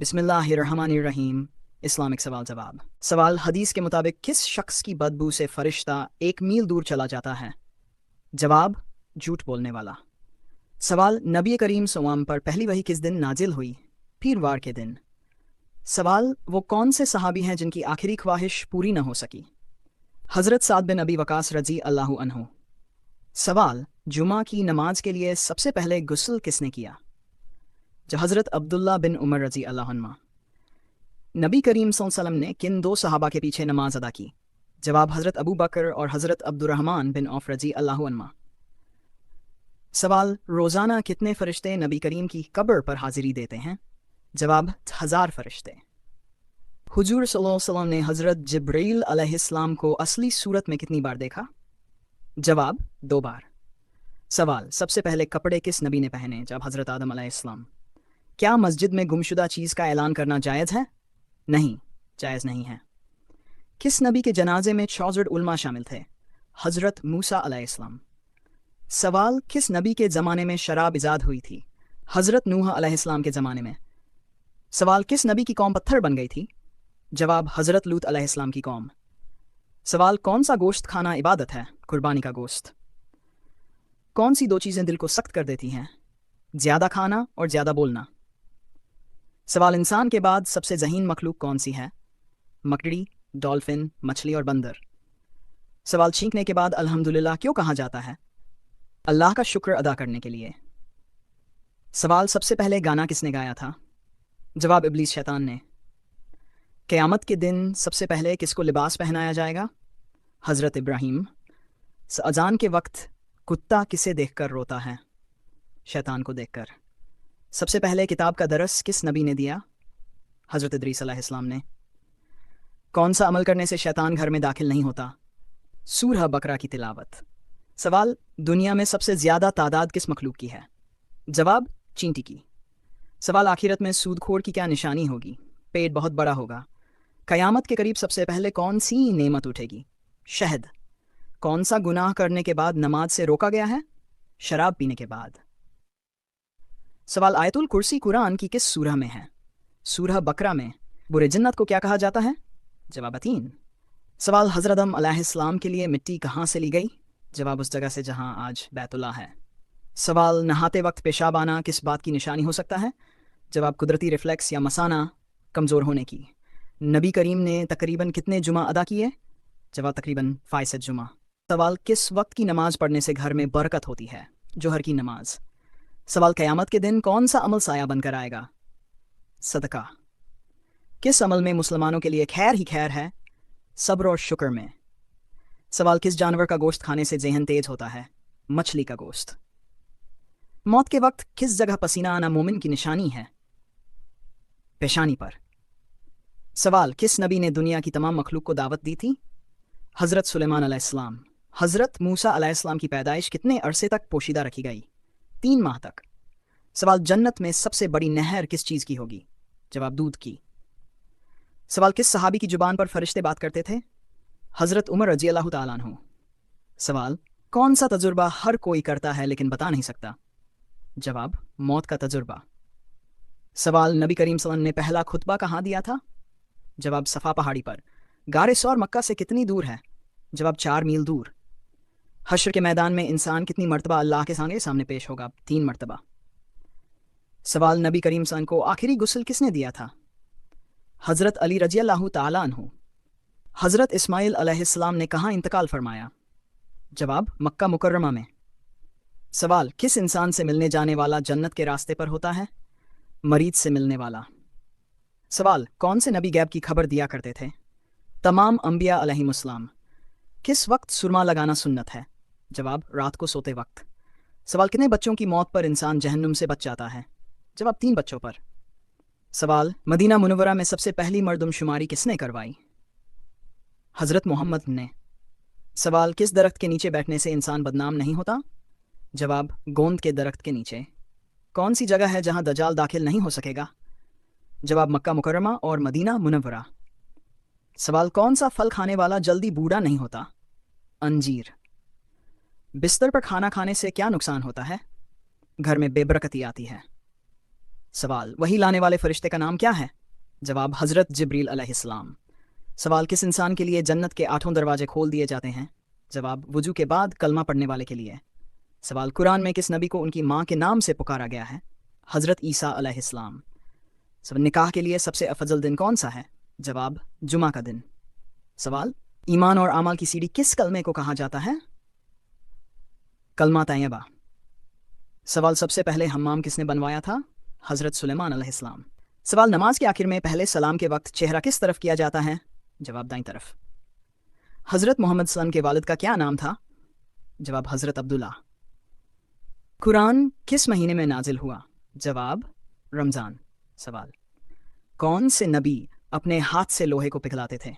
बिस्मिल्लाहिर्रहमानिर्रहीम। इस्लामिक सवाल जवाब। सवाल हदीस के मुताबिक किस शख्स की बदबू से फरिश्ता 1 मील दूर चला जाता है? जवाब, झूठ बोलने वाला। सवाल, नबी करीम सल्लल्लाहु पर पहली वही किस दिन नाजिल हुई? पीरवार के दिन। सवाल, वो कौन से सहाबी हैं जिनकी आखिरी ख्वाहिश पूरी न हो सकी? हज़रत साद बिन अबी वकास रजी अल्लाहु अन्हु। सवाल, जुमा की नमाज के लिए सबसे पहले गुस्ल किसने किया? जो हज़रत अब्दुल्ला बिन उमर रजी अल्लाह अन्हुमा। नबी करीम सल्लल्लाहु अलैहि वसल्लम ने किन दो सहाबा के पीछे नमाज अदा की? जवाब, हज़रत अबू बकर और हज़रत अब्दुर्रहमान बिन औफ रजी अल्लाहु अन्हुमा। सवाल, रोज़ाना कितने फ़रिश्ते नबी करीम की कब्र पर हाज़िरी देते हैं? जवाब, 1000 फ़रिश्ते। हुजूर सल्लल्लाहु अलैहि वसल्लम ने हज़रत जिब्रील अलैहिस्सलाम को असली सूरत में कितनी बार देखा? जवाब, 2 बार। सवाल, सबसे पहले कपड़े किस नबी ने पहने? जवाब, हज़रत आदम अलैहिस्सलाम। क्या मस्जिद में गुमशुदा चीज़ का ऐलान करना जायज़ है? नहीं, जायज़ नहीं है। किस नबी के जनाजे में 64 उलमा शामिल थे? हज़रत मूसा अलैहिस्सलाम। सवाल, किस नबी के ज़माने में शराब इजाद हुई थी? हज़रत नूह अलैहिस्सलाम के ज़माने में। सवाल, किस नबी की कौम पत्थर बन गई थी? जवाब, हज़रत लूत अलैहिस्सलाम की कौम। सवाल, कौन सा गोश्त खाना इबादत है? कुर्बानी का गोश्त। कौन सी 2 चीज़ें दिल को सख्त कर देती हैं? ज़्यादा खाना और ज़्यादा बोलना। सवाल, इंसान के बाद सबसे ज़हीन मखलूक कौन सी है? मकड़ी, डॉल्फिन, मछली और बंदर। सवाल, छींकने के बाद अल्हम्दुलिल्लाह क्यों कहा जाता है? अल्लाह का शुक्र अदा करने के लिए। सवाल, सबसे पहले गाना किसने गाया था? जवाब, इब्लीस शैतान ने। क़यामत के दिन सबसे पहले किसको लिबास पहनाया जाएगा? हज़रत इब्राहीम। अजान के वक्त कुत्ता किसे देखकर रोता है? शैतान को देखकर। सबसे पहले किताब का दरस किस नबी ने दिया? हज़रत इदरीस अलैहिस्सलाम ने। कौन सा अमल करने से शैतान घर में दाखिल नहीं होता? सूरह बकरा की तिलावत। सवाल, दुनिया में सबसे ज़्यादा तादाद किस मखलूक की है? जवाब, चींटी की। सवाल, आखिरत में सूदखोर की क्या निशानी होगी? पेट बहुत बड़ा होगा। क़यामत के करीब सबसे पहले कौन सी नेमत उठेगी? शहद। कौन सा गुनाह करने के बाद नमाज से रोका गया है? शराब पीने के बाद। सवाल, आयतुल कुर्सी कुरान की किस सूरह में है? सूरह बकरा में। बुरे जिन्नत को क्या कहा जाता है? जवाब, अतीन। सवाल, हज़रत आदम अलैहिस्सलाम के लिए मिट्टी कहाँ से ली गई? जवाब, उस जगह से जहाँ आज बैतुल्लाह है। सवाल, नहाते वक्त पेशाब आना किस बात की निशानी हो सकता है? जवाब, कुदरती रिफ्लेक्स या मसाना कमज़ोर होने की। नबी करीम ने तकरीबन कितने जुमा अदा किए? जवाब, तकरीबन 5 जुमा। सवाल, किस वक्त की नमाज़ पढ़ने से घर में बरकत होती है? जोहर की नमाज। सवाल, क़यामत के दिन कौन सा अमल साया बनकर आएगा? सदका। किस अमल में मुसलमानों के लिए खैर ही खैर है? सब्र और शुक्र में। सवाल, किस जानवर का गोश्त खाने से ज़हन तेज होता है? मछली का गोश्त। मौत के वक्त किस जगह पसीना आना मोमिन की निशानी है? पेशानी पर। सवाल, किस नबी ने दुनिया की तमाम मखलूक को दावत दी थी? हज़रत सुलेमान अलैहिस्सलाम। हज़रत मूसा अलैहिस्सलाम की पैदाइश कितने अरसे तक पोशीदा रखी गई? 3 माह तक। सवाल, जन्नत में सबसे बड़ी नहर किस चीज़ की होगी? जवाब, दूध की। सवाल, किस सहाबी की ज़ुबान पर फरिश्ते बात करते थे? हज़रत उमर रजी अल्लाह तआला अन्हु। सवाल, कौन सा तजुर्बा हर कोई करता है लेकिन बता नहीं सकता? जवाब, मौत का तजुर्बा। सवाल, नबी करीम सल्लल्लाहु अलैहि वसल्लम ने पहला खुतबा कहाँ दिया था? जवाब, सफ़ा पहाड़ी पर। गारे सौर मक्का से कितनी दूर है? जवाब, 4 मील दूर। हश्र के मैदान में इंसान कितनी मरतबा अल्लाह के सामने पेश होगा? 3 मरतबा। सवाल, नबी करीम सल्लल्लाहु अलैहि वसल्लम को आखिरी गुस्ल किसने दिया था? हज़रत अली रजी अल्लाह तआला अन्हु। हज़रत इस्माइल अलैहिस्सलाम ने कहाँ इंतकाल फरमाया? जवाब, मक्का मुकर्रमा में। सवाल, किस इंसान से मिलने जाने वाला जन्नत के रास्ते पर होता है? मरीज से मिलने वाला। सवाल, कौन से नबी गैब की खबर दिया करते थे? तमाम अंबिया अलैहिमुस्सलाम। किस वक्त सुरमा लगाना सुन्नत है? जवाब, रात को सोते वक्त। सवाल, कितने बच्चों की मौत पर इंसान जहन्नुम से बच जाता है? जवाब, 3 बच्चों पर। सवाल, मदीना मुनव्वरा में सबसे पहली मरदमशुमारी किसने करवाई? हज़रत मोहम्मद ने। सवाल, किस दरख्त के नीचे बैठने से इंसान बदनाम नहीं होता? जवाब, गोंद के दरख्त के नीचे। कौन सी जगह है जहां दजाल दाखिल नहीं हो सकेगा? जवाब, मक्का मुकर्रमा और मदीना मुनव्वरा। सवाल, कौन सा फल खाने वाला जल्दी बूढ़ा नहीं होता? अंजीर। बिस्तर पर खाना खाने से क्या नुकसान होता है? घर में बेबरकती आती है। सवाल वही लाने वाले फरिश्ते का नाम क्या है? जवाब हज़रत जिब्रील अलैहिस्सलाम। सवाल किस इंसान के लिए जन्नत के 8 दरवाजे खोल दिए जाते हैं? जवाब वुजू के बाद कलमा पढ़ने वाले के लिए। सवाल कुरान में किस नबी को उनकी माँ के नाम से पुकारा गया है? हज़रत ईसा अलैहिस्सलाम। सवाल निकाह के लिए सबसे अफजल दिन कौन सा है? जवाब जुमा का दिन। सवाल ईमान और अमाल की सीढ़ी किस कलमे को कहा जाता है? कलमा तैयबा। सवाल सबसे पहले हम्माम किसने बनवाया था? हज़रत सुलेमान अलैहिस्सलाम। सवाल नमाज के आखिर में पहले सलाम के वक्त चेहरा किस तरफ किया जाता है? जवाब दाईं तरफ। हज़रत मोहम्मद सल्लम के वालिद का क्या नाम था? जवाब हज़रत अब्दुल्ला। कुरान किस महीने में नाजिल हुआ? जवाब रमज़ान। सवाल कौन से नबी अपने हाथ से लोहे को पिघलाते थे?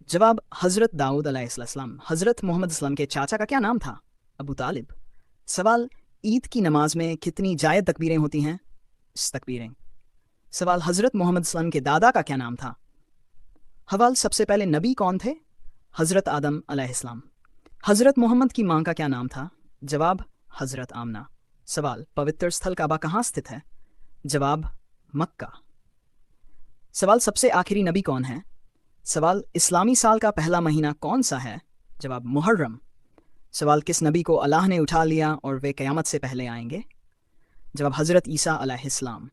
जवाब हज़रत दाऊद अलैहिस्सलाम। हज़रत मोहम्मद सल्लम के चाचा का क्या नाम था? अबू तालिब। सवाल ईद की नमाज में कितनी जायद तकबीरें होती हैं? तकबीरें। सवाल हज़रत मोहम्मद सल्लम के दादा का क्या नाम था? हवाल सबसे पहले नबी कौन थे? हज़रत आदम अलैहिस्सलाम। हज़रत मोहम्मद की माँ का क्या नाम था? जवाब हज़रत आमना। सवाल पवित्र स्थल काबा कहाँ स्थित है? जवाब मक्का। सवाल सबसे आखिरी नबी कौन है? सवाल इस्लामी साल का पहला महीना कौन सा है? जवाब मुहर्रम। सवाल किस नबी को अल्लाह ने उठा लिया और वे क़यामत से पहले आएंगे? जवाब हज़रत ईसा अलैहिस्सलाम।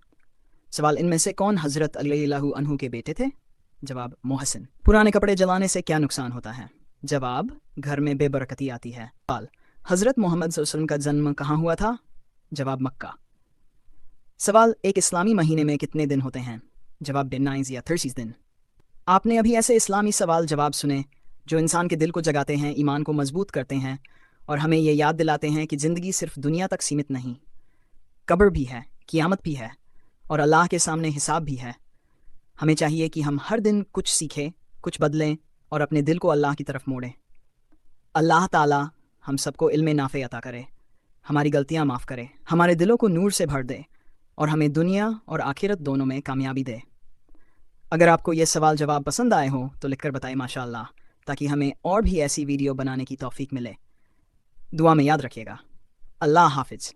सवाल इनमें से कौन हज़रत अली रज़ियल्लाहु अन्हु के बेटे थे? जवाब मोहसिन। पुराने कपड़े जलाने से क्या नुकसान होता है? जवाब घर में बेबरकती आती है। सवाल हज़रत मोहम्मद सल्लल्लाहु अलैहि वसल्लम का जन्म कहाँ हुआ था? जवाब मक्का। सवाल एक इस्लामी महीने में कितने दिन होते हैं? जवाब 29 या 30 दिन। आपने अभी ऐसे इस्लामी सवाल जवाब सुने जो इंसान के दिल को जगाते हैं, ईमान को मजबूत करते हैं और हमें ये याद दिलाते हैं कि ज़िंदगी सिर्फ दुनिया तक सीमित नहीं, कब्र भी है, क़यामत भी है और अल्लाह के सामने हिसाब भी है। हमें चाहिए कि हम हर दिन कुछ सीखें, कुछ बदलें और अपने दिल को अल्लाह की तरफ मोड़ें। अल्लाह ताला हम सबको इल्म नाफ़े अता करे, हमारी गलतियाँ माफ़ करे, हमारे दिलों को नूर से भर दे और हमें दुनिया और आखिरत दोनों में कामयाबी दे। अगर आपको ये सवाल जवाब पसंद आए हो तो लिखकर बताएं माशाअल्लाह, ताकि हमें और भी ऐसी वीडियो बनाने की तौफीक मिले। दुआ में याद रखिएगा। अल्लाह हाफिज़।